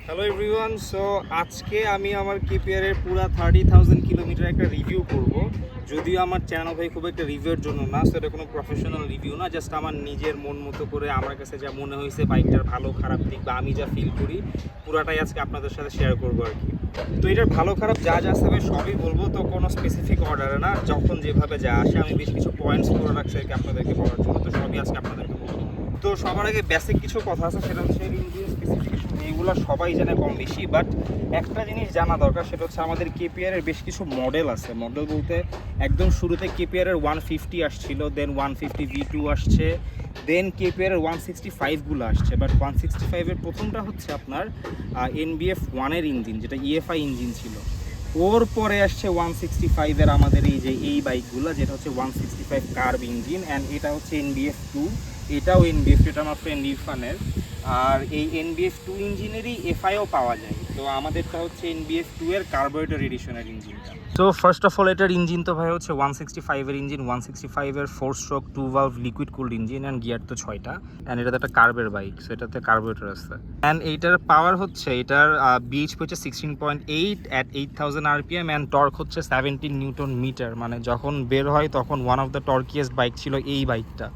Hello everyone, so আজকে আমি আমার কেপিআরের পুরো 30,000 কিলোমিটার একটা রিভিউ করব। যদিও আমার চ্যানেল ভাই খুব একটা রিভিউর জন্য না, সেটা কোনো প্রফেশনাল রিভিউ না, জাস্ট আমার নিজের মন মতো করে আমার কাছে যা মনে হয়েছে বাইকটার ভালো খারাপ দিক বা আমি যা ফিল করি পুরাটাই আজকে আপনাদের সাথে শেয়ার করবো আর কি। তো এটার ভালো খারাপ যা যা আছে সবই বলবো, তো কোনো স্পেসিফিক অর্ডারে না, যখন যেভাবে যা আসে আমি বেশ কিছু পয়েন্টস করে রাখছি আর কি আপনাদেরকে বলার জন্য, তো সবই আজকে আপনাদেরকে বলবো। তো সবার আগে বেসিক কিছু কথা আছে, সেটা হচ্ছে ইঞ্জিন স্পেসিফিকেশন এইগুলো সবাই জানে কম বেশি, বাট একটা জিনিস জানা দরকার, সেটা হচ্ছে আমাদের কেপিআরের বেশ কিছু মডেল আছে। মডেল বলতে একদম শুরুতে কেপিআরের 150 আসছিল, দেন 150 V2 আসছে, দেন কেপিআরের 165গুলো আসছে। বাট 165-এর প্রথমটা হচ্ছে আপনার NBF 1-এর ইঞ্জিন, যেটা EFI ইঞ্জিন ছিল। ওর পরে আসছে 165-এর আমাদের এই বাইকগুলো, যেটা হচ্ছে 165 কার্ভ ইঞ্জিন, অ্যান্ড এটা হচ্ছে NBF 2, এটাও NBF, এটা আমার ফ্রেন্ড ইরফানের। আর এই NBF 2 ইঞ্জিনেরই FIও পাওয়া যায়। তো আমাদেরটা হচ্ছে NBF 2 এর কার্বোরেটর এডিশনের ইঞ্জিনটা। তো ফার্স্ট অফ অল এটার ইঞ্জিন তো ভাই হচ্ছে 165-এর ইঞ্জিন, 165-এর 4 stroke 2 valve liquid cooled engine, and gear তো 6টা, অ্যান্ড এটাতে একটা কার্বের বাইক, সো এটাতে কার্বোরেটর আছে। অ্যান্ড এইটার পাওয়ার হচ্ছে, এটার BHP হচ্ছে 16.8 অ্যাট 8000 RPM, অ্যান্ড টর্ক হচ্ছে 17 নিউটন মিটার। মানে যখন বের হয় তখন ওয়ান অফ দ্য টর্কিয়েস্ট বাইক ছিল এই বাইকটা।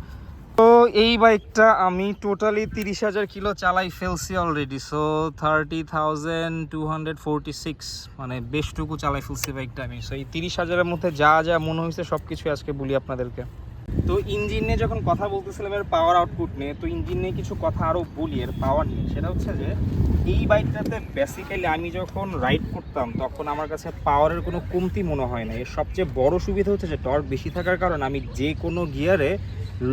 তো এই বাইকটা আমি টোটালি 30,000 কিলো চালাই ফেলছি অলরেডি, সো 30,246, মানে বেশটুকু চালাই ফেলছি বাইকটা আমি। সো এই 30,000-এর মধ্যে যা যা মনে হয়েছে সব কিছু আজকে বলি আপনাদেরকে। তো ইঞ্জিন নিয়ে যখন কথা বলতেছিলাম এর পাওয়ার আউটপুট নিয়ে, তো ইঞ্জিন নিয়ে কিছু কথা আরও বলি এর পাওয়ার নিয়ে। সেটা হচ্ছে যে এই বাইকটাতে বেসিক্যালি আমি যখন রাইড করতাম তখন আমার কাছে পাওয়ারের কোনো কমতি মনে হয় না। এর সবচেয়ে বড় সুবিধা হচ্ছে যে টর্ক বেশি থাকার কারণে আমি যে কোনো গিয়ারে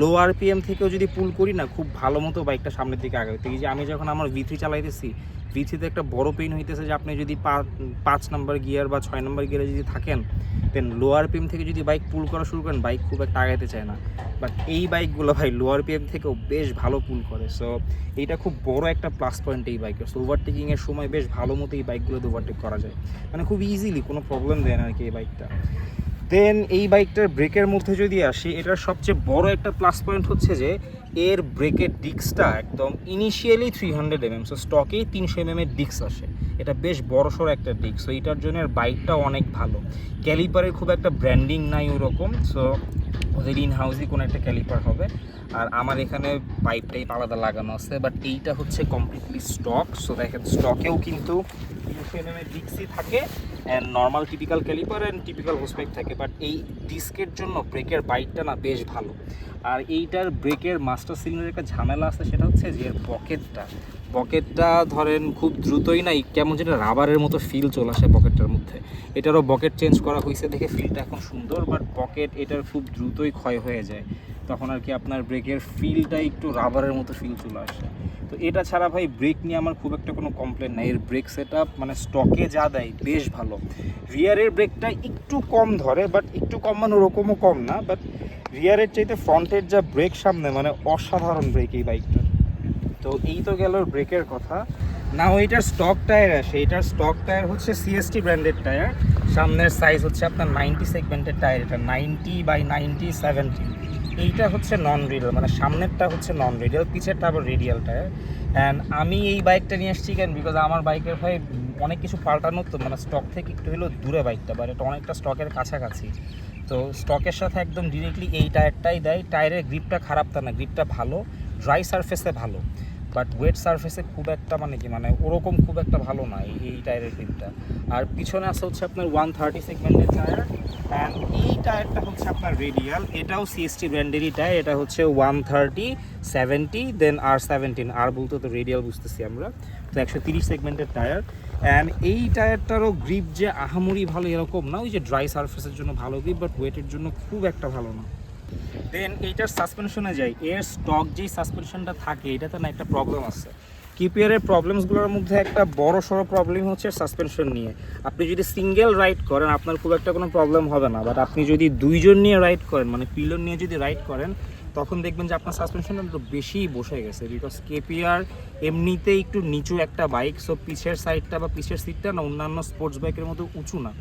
লো RPM থেকেও যদি পুল করি না, খুব ভালো মতো বাইকটা সামনের দিকে আগাবে। তো এই যে আমি যখন আমার V3 চালাইতেছি, V3-তে একটা বড় পেইন হইতেছে যে আপনি যদি 5 নম্বর গিয়ার বা 6 নম্বর গিয়ারে যদি থাকেন, দেন লো RPM থেকে যদি বাইক পুল করা শুরু করেন, বাইক খুব একটা আগাইতে চায় না। বাট এই বাইকগুলো ভাই লো RPM থেকেও বেশ ভালো পুল করে। সো এইটা খুব বড় একটা প্লাস পয়েন্ট এই বাইকের। সো ওভারটেকিংয়ের সময় বেশ ভালো মতো এই বাইকগুলোতে ওভারটেক করা যায়, মানে খুব ইজিলি, কোনো প্রবলেম দেয় না আর কি এই বাইকটা। দেন এই বাইকটার ব্রেকের মধ্যে যদি আসি, এটার সবচেয়ে বড় একটা প্লাস পয়েন্ট হচ্ছে যে এর ব্রেকের ডিস্কটা একদম ইনিশিয়ালি 300 mm, সো স্টকেই 300 mm এর ডিস্ক আসে। এটা বেশ বড়সড় একটা ডিস্ক, সো এইটার জন্য বাইকটাও অনেক ভালো। ক্যালিপারের খুব একটা ব্র্যান্ডিং নাই ওরকম, সো ওদের ইন হাউসই কোনো একটা ক্যালিপার হবে। আর আমার এখানে পাইপ আলাদা লাগানো আছে, বাট এইটা হচ্ছে কমপ্লিটলি স্টক। সো দেখেন স্টকেও কিন্তু 300 mm এর ডিস্কই থাকে, and normal typical caliper and typical হোসপেক থাকে। বাট এই ডিস্কের জন্য ব্রেকের বাইকটা না বেশ ভালো। আর এইটার ব্রেকের মাস্টার সিলিন্ডারের একটা ঝামেলা আছে, সেটা হচ্ছে যে এর বকেটটা ধরেন খুব দ্রুতই না কেমন যেন রাবারের মতো ফিল চলে আসে বকেটটার মধ্যে। এটারও বকেট চেঞ্জ করা হয়েছে দেখে ফিলটা এখন সুন্দর, বাট বকেট এটার খুব দ্রুতই ক্ষয় হয়ে যায়, তখন আর কি আপনার ব্রেকের ফিলটা একটু রাবারের মতো ফিল চলে আসে। তো এটা ছাড়া ভাই ব্রেক নিয়ে আমার খুব একটা কোনো কমপ্লেন নাই। এর ব্রেক সেট আপ মানে স্টকে যা দেয় বেশ ভালো। রিয়ারের ব্রেকটা একটু কম ধরে, বাট একটু কম মানে ওরকমও কম না, বাট রিয়ারের চাইতে ফ্রন্টের যা ব্রেক সামনে, মানে অসাধারণ ব্রেক এই বাইকটা। তো এই তো গেল ব্রেকের কথা। না ওইটার স্টক টায়ার আসে, এটার স্টক টায়ার হচ্ছে CST ব্র্যান্ডের টায়ার। সামনের সাইজ হচ্ছে আপনার 90 সেগমেন্টের টায়ার, এটা 90/90/70। এইটা হচ্ছে নন রেডিয়াল, মানে সামনেরটা হচ্ছে নন রেডিয়াল, পিছেরটা আবার রেডিয়াল টায়ার। অ্যান্ড আমি এই বাইকটা নিয়ে আসছি কেন, বিকজ আমার বাইকের ভাই অনেক কিছু পাল্টানো, তো মানে স্টক থেকে একটু হলেও দূরে বাইকটা, বাট এটা অনেকটা স্টকের কাছাকাছি। তো স্টকের সাথে একদম ডিরেক্টলি এই টায়ারটাই দেয়। টায়ারের গ্রিপটা খারাপ তা না, গ্রিপটা ভালো, ড্রাই সারফেসে ভালো, বাট ওয়েট সারফেসে খুব একটা মানে ওরকম খুব একটা ভালো না এই টায়ারের গ্রিপটা। আর পিছনে আসা হচ্ছে আপনার 130 সেগমেন্টের টায়ার, অ্যান্ড এই টায়ারটা হচ্ছে আপনার রেডিয়াল, এটাও CST ব্র্যান্ডেরই টায়ার। এটা হচ্ছে 130/70, দেন R17, আর বলতে তো রেডিয়াল বুঝতেছি আমরা, তো 130 সেগমেন্টের টায়ার। অ্যান্ড এই টায়ারটারও গ্রিপ যে আহামরি ভালো এরকম না, ওই যে ড্রাই সারফেসের জন্য ভালো গ্রিপ, বাট ওয়েটের জন্য খুব একটা ভালো না। দেন এইটার সাসপেনশনে যাই, এর স্টক যেই সাসপেনশনটা থাকে এটাতে না একটা প্রবলেম আছে। কেপিআরের প্রবলেমসগুলোর মধ্যে একটা বড় সড়ো প্রবলেম হচ্ছে সাসপেনশন নিয়ে। আপনি যদি সিঙ্গেল রাইড করেন আপনার খুব একটা কোনো প্রবলেম হবে না, বাট আপনি যদি দুইজন নিয়ে রাইড করেন, মানে পিলন নিয়ে যদি রাইড করেন, তখন দেখবেন যে আপনার সাসপেনশনটা একটু বেশিই বসে গেছে। বিকজ কেপিআর এমনিতে একটু নিচু একটা বাইক, সো পিছের সাইডটা বা পিছের সিটটা না অন্যান্য স্পোর্টস বাইকের মতো উঁচু না।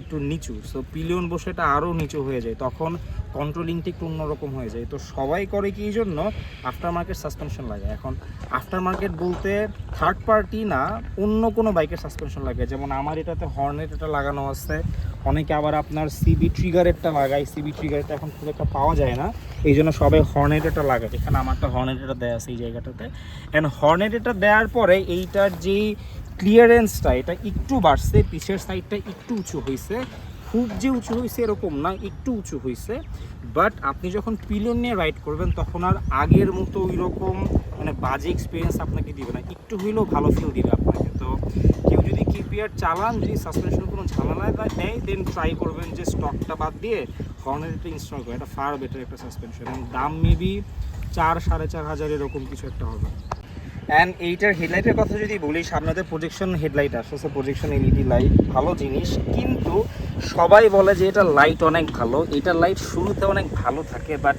একটু নিচু, সো পিলিয়ন বসে এটা আরও নিচু হয়ে যায়, তখন কন্ট্রোলিংটা একটু অন্যরকম হয়ে যায়। তো সবাই করে কি জন্য আফটার মার্কেট সাসপেনশন লাগে। এখন আফটার মার্কেট বলতে থার্ড পার্টি না, অন্য কোনো বাইকের সাসপেনশন লাগে, যেমন আমার এটাতে হর্নেট এটা লাগানো আছে, অনেকে আবার আপনার সিবি ট্রিগারেরটা লাগায়, সিবি ট্রিগারটা এখন খুব একটা পাওয়া যায় না, এই জন্য সবাই হর্নেট এটা লাগায়। এখানে আমারটা হর্নেট এটা দেওয়া আছে এই জায়গাটাতে, অ্যান্ড হর্নেট এটা দেওয়ার পরে এইটার যেই ক্লিয়ারেন্সটা এটা একটু বাড়ছে, পিছের সাইডটা একটু উঁচু হয়েছে, খুব যে উঁচু হয়েছে এরকম না, একটু উঁচু হয়েছে। বাট আপনি যখন পিলিয়ন নিয়ে রাইড করবেন তখন আর আগের মতো ওই রকম মানে বাজে এক্সপিরিয়েন্স আপনাকে দিবে না, একটু হইলেও ভালো ফিল দিবে আপনাকে। তো কেউ যদি কেপিআর চালান, যদি সাসপেনশন কোনো ঝামেলায় নেয়, দেন ট্রাই করবেন যে স্টকটা বাদ দিয়ে হর্নের একটা ইনস্টল করে, এটা ফার বেটার একটা সাসপেনশন, এবং দাম মেবি 4-4.5 এরকম কিছু একটা হবে। অ্যান্ড এইটার হেডলাইটের কথা যদি বলি, সামনেতে প্রজেকশন হেডলাইট আসছে, প্রজেকশন এলইডি লাইট ভালো জিনিস, কিন্তু সবাই বলে যে এটা লাইট অনেক ভালো, এটার লাইট শুরুতে অনেক ভালো থাকে, বাট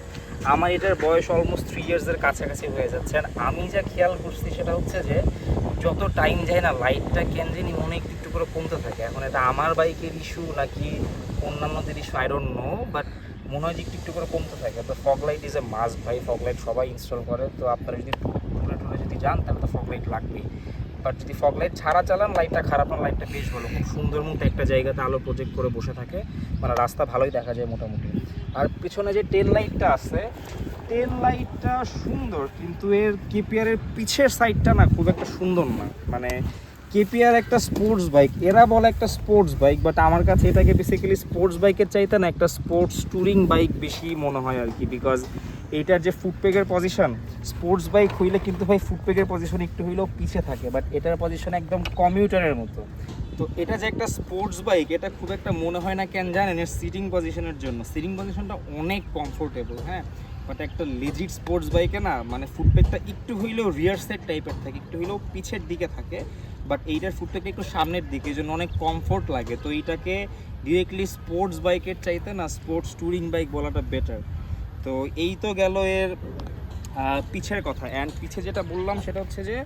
আমার এটার বয়স অলমোস্ট 3 ইয়ার্সের কাছাকাছি হয়ে যাচ্ছে। আর আমি যা খেয়াল করছি সেটা হচ্ছে যে যত টাইম যায় না লাইটটা কেন জানি অনেক একটু করে কমতে থাকে। এখন এটা আমার বাইকের ইস্যু নাকি অন্যান্যদের issue I don't know, but মনে হয় যে একটু একটু করে কমতে থাকে। তো fog light is a must ভাই, ফগ লাইট সবাই ইনস্টল করে, তো আপনারা যদি টুরে যদি যান তাহলে তো ফগ লাইট লাগবেই। বাট যদি ফগ লাইট ছাড়া চালান, লাইটটা খারাপ না, লাইটটা বেশ ভালো, খুব সুন্দর মতো একটা জায়গাতে আলো প্রজেক্ট করে বসে থাকে, মানে রাস্তা ভালোই দেখা যায় মোটামুটি। আর পিছনে যে টেল লাইটটা আছে, টেল লাইটটা সুন্দর, কিন্তু এর কেপিআরের পিছের সাইডটা না খুব একটা সুন্দর না। মানে কেপিআর একটা স্পোর্টস বাইক, এরা বলে একটা স্পোর্টস বাইক, বাট আমার কাছে এটাকে বেসিক্যালি স্পোর্টস বাইকের চাইতে না একটা স্পোর্টস ট্যুরিং বাইক বেশি মনে হয় আর কি। বিকজ এইটার যে ফুটপেকের পজিশন, স্পোর্টস বাইক হইলে কিন্তু ভাই ফুটপেকের পজিশন একটু হইলেও পিছে থাকে, বাট এটার পজিশন একদম কমিউটারের মতো। তো এটা যে একটা স্পোর্টস বাইক এটা খুব একটা মনে হয় না, কেন জানেন? এর সিটিং পজিশনের জন্য, সিটিং পজিশনটা অনেক কমফোর্টেবল, হ্যাঁ, বাট একটা লেজিট স্পোর্টস বাইকে না মানে ফুটপেকটা একটু হইলেও রিয়ার সাইড টাইপের থাকে, একটু হইলেও পিছের দিকে থাকে, বাট এইটার ফুটপেকটা একটু সামনের দিকে, এই জন্য অনেক কমফোর্ট লাগে। তো এইটাকে ডিরেক্টলি স্পোর্টস বাইকের চাইতে না স্পোর্টস ট্যুরিং বাইক বলাটা বেটার। তো এই তো গেল এর পিছের কথা। অ্যান্ড পিছে যেটা বললাম সেটা হচ্ছে যে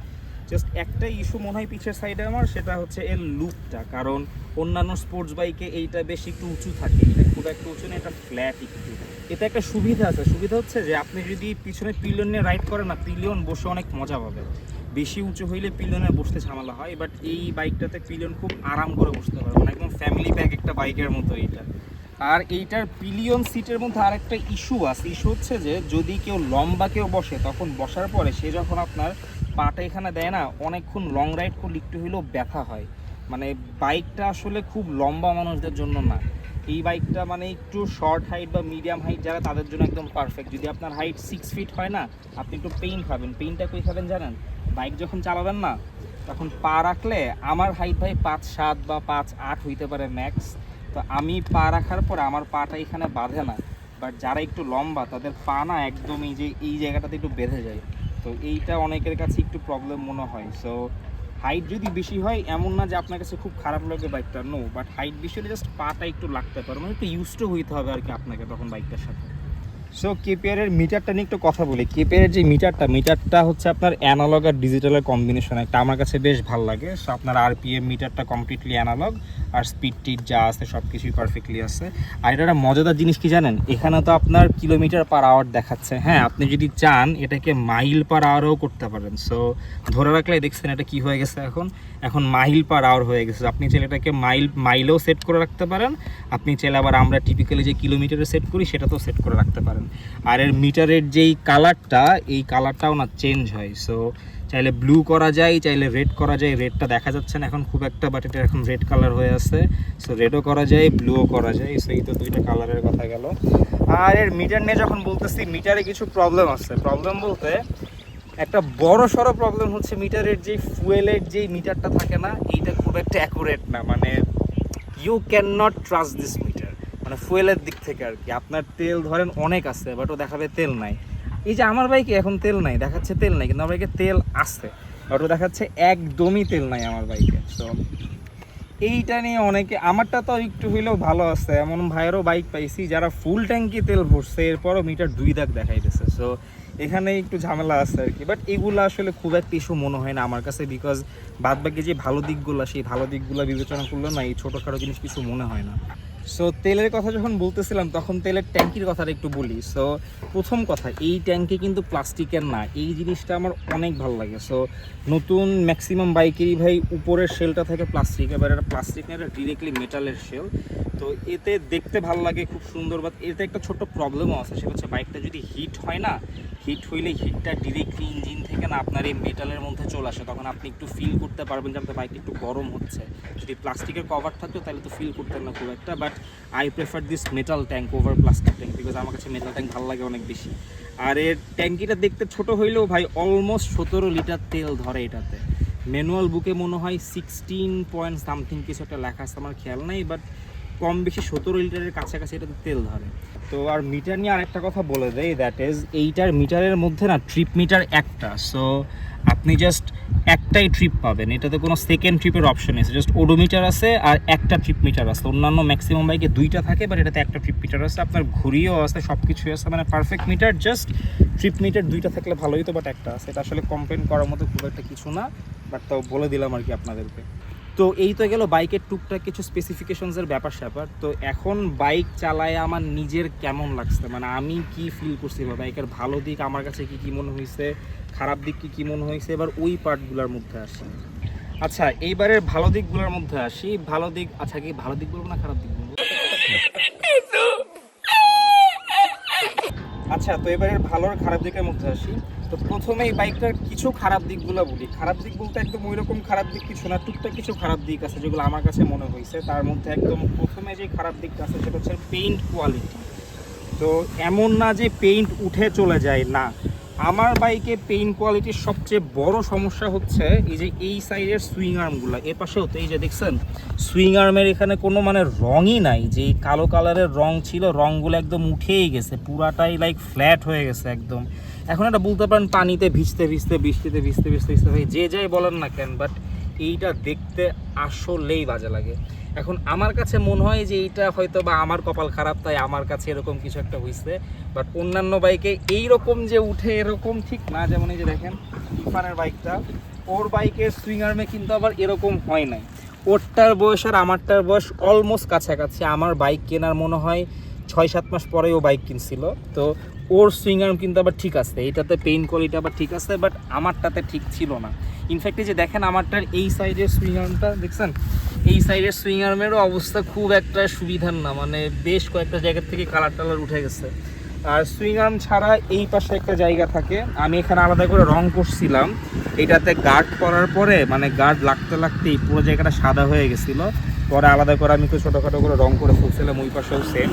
জাস্ট একটা ইস্যু মনে হয় পিছের সাইডে আমার, সেটা হচ্ছে এর লুকটা। কারণ অন্যান্য স্পোর্টস বাইকে এইটা বেশ একটু উঁচু থাকে, এটা খুব একটা উঁচু না, এটা ফ্ল্যাট একটু। এটা একটা সুবিধা আছে, সুবিধা হচ্ছে যে আপনি যদি পিছনে পিলিয়ন নিয়ে রাইড করেন না, পিলিয়ন বসে অনেক মজা পাবে। বেশি উঁচু হইলে পিলিয়নে বসতে ঝামেলা হয়, বাট এই বাইকটাতে পিলিয়ন খুব আরাম করে বসতে পারবে, মানে একদম ফ্যামিলি প্যাক একটা বাইকের মতো এইটা। আর এইটার পিলিয়ন সিটের মধ্যে আরেকটা ইস্যু আছে, ইস্যু হচ্ছে যে যদি কেউ লম্বা কেউ বসে, তখন বসার পরে সে যখন আপনার পাটা এখানে দেয় না, অনেকক্ষণ লং রাইড করলে একটু হলেও ব্যথা হয়। মানে বাইকটা আসলে খুব লম্বা মানুষদের জন্য না, এই বাইকটা মানে একটু শর্ট হাইট বা মিডিয়াম হাইট যারা, তাদের জন্য একদম পারফেক্ট। যদি আপনার হাইট 6 ফিট হয় না, আপনি একটু পেইন খাবেন। পেইনটা কই খাবেন জানেন? বাইক যখন চালাবেন না, তখন পা রাখলে, আমার হাইট ভাই 5'7" বা 5'8" হইতে পারে ম্যাক্স, তো আমি পা রাখার পর আমার পাটা এখানে বাঁধে না, বাট যারা একটু লম্বা তাদের পা না একদম এই যে এই জায়গাটাতে একটু বেঁধে যায়। তো এইটা অনেকের কাছে একটু প্রবলেম মনে হয়। সো হাইট যদি বেশি হয় এমন না যে আপনার কাছে খুব খারাপ লাগে বাইকটা, নো, বাট হাইট বেশি হলে জাস্ট পাটা একটু লাগতে পারে, মানে একটু ইউজ টু হইতে হবে আর কি আপনাকে তখন বাইকটার সাথে। সো কেপিআরের মিটারটা নিয়ে একটু কথা বলি। কেপিআরের যে মিটারটা হচ্ছে আপনার অ্যানালগ আর ডিজিটালের কম্বিনেশন, একটা আমার কাছে বেশ ভালো লাগে। সো আপনার আরপিএম মিটারটা কমপ্লিটলি অ্যানালগ, আর স্পিড টিট যা আছে সব কিছুই পারফেক্টলি আছে। আর এটা একটা মজাদার জিনিস কি জানেন, এখানে তো আপনার কিলোমিটার পার আওয়ার দেখাচ্ছে, হ্যাঁ, আপনি যদি চান এটাকে মাইল পার আওয়ারও করতে পারেন। সো ধরে রাখলে দেখছেন এটা কি হয়ে গেছে, এখন মাইল পার আওয়ার হয়ে গেছে। আপনি চাইলে এটাকে মাইলেও সেট করে রাখতে পারেন, আপনি চাইলে আবার আমরা টিপিক্যালি যে কিলোমিটারে সেট করি সেটাতেও সেট করে রাখতে পারেন। আর এর মিটারের যেই কালারটা, এই কালারটাও না চেঞ্জ হয়। সো চাইলে ব্লু করা যায়, চাইলে রেড করা যায়। রেডটা দেখা যাচ্ছে না এখন খুব একটা, বাট এটা এখন রেড কালার হয়ে আছে। সো রেডও করা যায়, ব্লুও করা যায়। সো এই তো দুইটা কালারের কথা গেল। আর এর মিটার নিয়ে যখন বলতেছি, মিটারে কিছু প্রবলেম আছে। প্রবলেম বলতে একটা বড় সড়ো প্রবলেম হচ্ছে মিটারের যেই ফুয়েলের যেই মিটারটা থাকে না, এইটা খুব একটা অ্যাকুরেট না। মানে you can not trust this meter, মানে ফুয়েলের দিক থেকে আর কি। আপনার তেল ধরেন অনেক আছে, বাট ও দেখাবে তেল নাই। এই যে আমার বাইকে এখন তেল নাই, দেখাচ্ছে তেল নাই, কিন্তু আমার বাইকে তেল আছে, বাট ও দেখাচ্ছে একদমই তেল নাই আমার বাইকে। সো এইটা নিয়ে অনেকে, আমারটা তো একটু হইলেও ভালো আছে, এমন ভাইয়েরও বাইক পাইছি যারা ফুল ট্যাঙ্কি তেল ভরছে এরপরও মিটার 2 দাগ দেখাইতেছে। সো এখানে একটু ঝামেলা আছে আর কি, বাট এগুলো আসলে খুব একটা ইস্যু মনে হয় না আমার কাছে, বিকজ বাদবাকি যে ভালো দিকগুলো সেই ভালো দিকগুলো বিবেচনা করলে না এই ছোটোখাটো জিনিস কিছু মনে হয় না। সো তেলের কথা যখন বলতেছিলাম তখন তেলের ট্যাঙ্কির কথাটা একটু বলি। সো প্রথম কথা, এই ট্যাঙ্কি কিন্তু প্লাস্টিকের না, এই জিনিসটা আমার অনেক ভালো লাগে। সো নতুন ম্যাক্সিমাম বাইকেরই ভাই উপরের শেলটা থাকে প্লাস্টিক, এবার এটা প্লাস্টিক না, এটা ডিরেক্টলি মেটালের শেল। তো এতে দেখতে ভালো লাগে, খুব সুন্দর, বাট এতে একটা ছোট্ট প্রবলেমও আছে, সেটা হচ্ছে বাইকটা যদি হিট হয় না, হিট হইলে হিটটা ডিরেক্টলি ইঞ্জিন থেকে না আপনার এই মেটালের মধ্যে চলে আসে, তখন আপনি একটু ফিল করতে পারবেন যে আপনার বাইকটা একটু গরম হচ্ছে। যদি প্লাস্টিকের কভার থাকতো তাহলে তো ফিল করতেন না খুব একটা, but I prefer this metal tank over plastic tank, because আমার কাছে মেটাল ট্যাঙ্ক ভালো লাগে অনেক বেশি। আর এর ট্যাঙ্কিটা দেখতে ছোট হইলেও ভাই অলমোস্ট 17 লিটার তেল ধরে এটাতে। ম্যানুয়াল বুকে মনে হয় 16 পয়েন্ট সামথিং কিছু একটা লেখা আছে, আমার খেয়াল নেই, বাট কম বেশি 17 লিটারের কাছাকাছি এটাতে তেল ধরে। তো আর মিটার নিয়ে আরেকটা কথা বলে দেয়, দ্যাট ইজ এইটার মিটারের মধ্যে না ট্রিপ মিটার একটা। সো আপনি জাস্ট একটাই ট্রিপ পাবেন, এটাতে কোনো সেকেন্ড ট্রিপের অপশন আছে, জাস্ট ওডোমিটার আছে আর একটা ট্রিপ মিটার আছে। অন্যান্য ম্যাক্সিমাম বাইকে 2টা থাকে, বাট এটাতে একটা ট্রিপ মিটার আছে, আপনার ঘড়িও আছে, সব কিছুই আছে, মানে perfect meter. Just trip meter 2টা থাকলে ভালোই তো, বাট একটা আছে, এটা আসলে কমপ্লেন করার মতো খুব একটা কিছু না, বাট তাও বলে দিলাম আর কি আপনাদেরকে। তো এই তো গেল বাইকের টুকটাক কিছু স্পেসিফিকেশনসের ব্যাপার স্যাপার। তো এখন বাইক চালায় আমার নিজের কেমন লাগছে, মানে আমি কি ফিল করছি বা বাইকের ভালো দিক আমার কাছে কি কি মনে হয়েছে, খারাপ দিক কি কি মনে হয়েছে, এবার ওই পার্টগুলোর মধ্যে আসি। আচ্ছা, এইবারের ভালো দিকগুলোর মধ্যে আসি। ভালো দিক, আচ্ছা কি ভালো দিক বলবো না খারাপ দিক বলবো? আচ্ছা, তো এবারের ভালো আর খারাপ দিকের মধ্যে আসি। তো প্রথমেই বাইকটার কিছু খারাপ দিকগুলো বলি। খারাপ দিক বলতে একদম ওই রকম খারাপ দিক কিছু না, টুকটাক কিছু খারাপ দিক আছে যেগুলো আমার কাছে মনে হয়েছে। তার মধ্যে একদম প্রথমে যে খারাপ দিকটা আছে সেটা হচ্ছে পেইন্ট কোয়ালিটি। তো এমন না যে পেইন্ট উঠে চলে যায়, না, আমার বাইকে পেইন্ট কোয়ালিটির সবচেয়ে বড় সমস্যা হচ্ছে এই যে এই সাইডের সুইং আর্মগুলো, এ পাশেও তো এই যে দেখছেন সুইং আর্মের এখানে কোনো মানে রঙই নাই, যে কালো কালারের রং ছিল রঙগুলো একদম উঠেই গেছে, পুরাটাই লাইক ফ্ল্যাট হয়ে গেছে একদম। এখন এটা বলতে পারেন পানিতে ভিজতে ভিজতে, বৃষ্টিতে ভিজতে ভিজতে ভিজতে ভাই যে যাই বলেন না কেন, বাট এইটা দেখতে আসলেই বাজে লাগে। এখন আমার কাছে মনে হয় যে এইটা হয়তো বা আমার কপাল খারাপ, তাই আমার কাছে এরকম কিছু একটা হয়েছে, বাট অন্যান্য বাইকে এইরকম যে উঠে এরকম ঠিক না। যেমন এই যে দেখেন ইরফানের বাইকটা, ওর বাইকের সুইং আর্মে কিন্তু আবার এরকম হয় নাই। ওরটার বয়স আর আমারটার বয়স অলমোস্ট কাছাকাছি, আমার বাইক কেনার মনে হয় 6-7 মাস পরেই ও বাইক কিনছিল। তো ওর সুইং আর্ম কিন্তু আবার ঠিক আছে, এইটাতে পেইন্ট কোয়ালিটি আবার ঠিক আছে, বাট আমারটাতে ঠিক ছিল না। ইনফ্যাক্ট এই যে দেখেন আমারটার এই সাইডের সুইং আর্মটা দেখছেন, এই সাইডের সুইং আর্মেরও অবস্থা খুব একটা সুবিধার না, মানে বেশ কয়েকটা জায়গা থেকে কালার টালার উঠে গেছে। আর সুইং আর্ম ছাড়া এই পাশে একটা জায়গা থাকে, আমি এখানে আলাদা করে রং করছিলাম, এটাতে গার্ড করার পরে মানে গার্ড লাগতে লাগতেই পুরো জায়গাটা সাদা হয়ে গেছিলো, পরে আলাদা করে আমি একটু ছোটোখাটো করে রং করে ফেলছিলাম, ওই পাশেও সেম।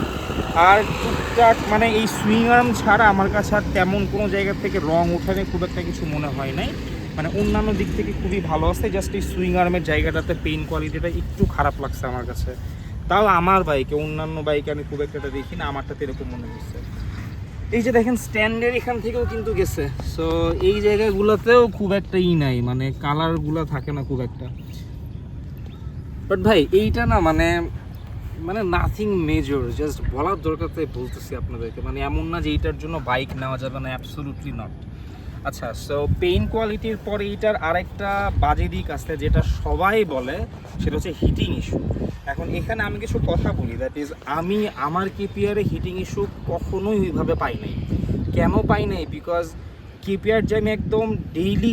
আর টুকটাক মানে এই সুইং আর্ম ছাড়া আমার কাছে আর তেমন কোনো জায়গা থেকে রং ওঠানে খুব একটা কিছু মনে হয় নাই, মানে অন্যান্য দিক থেকে খুবই ভালো আছে। জাস্ট এই সুইং আর্মের জায়গাটাতে পেইন্ট কোয়ালিটিটা একটু খারাপ লাগছে আমার কাছে, তাও আমার বাইকে, অন্যান্য বাইকে আমি খুব একটা দেখি না, আমারটাতে এরকম মনে হচ্ছে। এই যে দেখেন স্ট্যান্ডের এখান থেকেও কিন্তু গেছে, সো এই জায়গাগুলোতেও খুব একটা নাই, মানে কালারগুলো থাকে না খুব একটা। বাট ভাই এইটা না মানে মানে নাথিং মেজর, জাস্ট বলার দরকার তাই বলতেছি আপনাদেরকে, মানে এমন না যে এইটার জন্য বাইক নেওয়া যাবে না, অ্যাবসলিউটলি নট। আচ্ছা, সো পেইন্ট কোয়ালিটির পরে এইটার আরেকটা বাজে দিক আছে যেটা সবাই বলে, সেটা হচ্ছে হিটিং ইস্যু। এখন এখানে আমি কিছু কথা বলি, দ্যাট ইজ আমি আমার কেপিআরে হিটিং ইস্যু কখনোই ওইভাবে পাই নাই। কেন পাই নাই? বিকজ কেপিআর যে আমি একদম ডেইলি